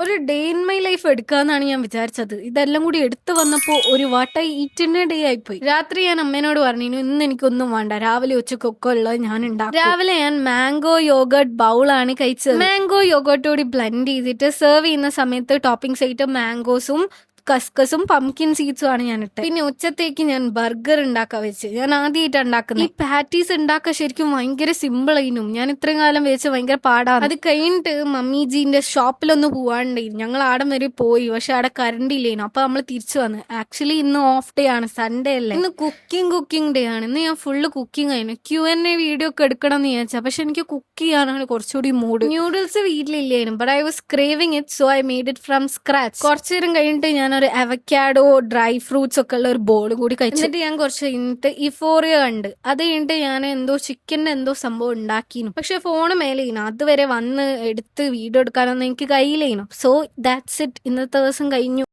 ഒരു day in my life എടുക്കാന്നാണ് ഞാൻ വിചാരിച്ചത്. ഇതെല്ലാം കൂടി എടുത്തു വന്നപ്പോ ഒരു what I eat in A day ആയിപ്പോയി. രാത്രി ഞാൻ അമ്മേനോട് പറഞ്ഞു, ഇന്ന് എനിക്കൊന്നും വേണ്ട, രാവിലെ ഉച്ചക്കൊക്കെ ഉള്ളത് ഞാൻ ഉണ്ടാക്കും. രാവിലെ ഞാൻ മാംഗോ യോഗർട്ട് ബൗളാണ് കഴിച്ചത്. മാംഗോ യോഗർട്ടോടി ബ്ലെൻഡ് ചെയ്തിട്ട് സെർവ് ചെയ്യുന്ന സമയത്ത് ടോപ്പിംഗ്സ് ആയിട്ട് മാംഗോസും കസ്കസും പംകിൻ സീഡ്സും ആണ് ഞാൻ ഇട്ടത്. പിന്നെ ഉച്ചത്തേക്ക് ഞാൻ ബർഗർ ഉണ്ടാക്കാൻ വെച്ച്. ഞാൻ ആദ്യമായിട്ട് ഉണ്ടാക്കുന്നത്. ഈ പാറ്റീസ് ഉണ്ടാക്കാൻ ശരിക്കും ഭയങ്കര സിമ്പിൾ ആയിരുന്നു. ഞാൻ ഇത്രയും കാലം വെച്ച് ഭയങ്കര പാടാണ്. അത് കഴിഞ്ഞിട്ട് മമ്മീജീന്റെ ഷോപ്പിലൊന്ന് പോവാണ്ടായിരുന്നു. ഞങ്ങൾ ആടം വരെ പോയി, പക്ഷെ അവിടെ കറണ്ട് ഇല്ലേനു. അപ്പൊ നമ്മൾ തിരിച്ചു വന്ന്. ആക്ച്വലി ഇന്ന് ഓഫ് ഡേ ആണ്, സൺഡേ അല്ലേ. ഇന്ന് കുക്കിംഗ് ഡേ ആണ്. ഇന്ന് ഞാൻ ഫുള്ള് കുക്കിംഗ് ആയിരുന്നു. Q&A വീഡിയോ ഒക്കെ എടുക്കണം എന്ന് വിചാരിച്ചാ, പക്ഷെ എനിക്ക് കുക്ക് ചെയ്യാനാണ് കുറച്ചുകൂടി മൂഡ്. ന്യൂഡിൽസ് വീട്ടിലില്ലേനും, but I was craving it, so I made it from scratch. കുറച്ചു നേരം കഴിഞ്ഞിട്ട് ഞാൻ ഒരു അവക്കാഡോ ഡ്രൈ ഫ്രൂട്ട്സ് ഒക്കെ ഉള്ള ഒരു ബോൾ കൂടി കഴിച്ചു. എന്നിട്ട് ഞാൻ കുറച്ച് കഴിഞ്ഞിട്ട് ഇഫോറിയ കണ്ട്. അത് കഴിഞ്ഞിട്ട് ഞാൻ എന്തോ ചിക്കൻ്റെ എന്തോ സംഭവം ഉണ്ടാക്കിയിരുന്നു. പക്ഷെ ഫോണ് മേലേനു. അതുവരെ വന്ന് എടുത്ത് വീഡിയോ എടുക്കാനൊന്നും എനിക്ക് കയ്യിലേനു. So that's it. ഇന്നത്തെ ദിവസം കഴിഞ്ഞു.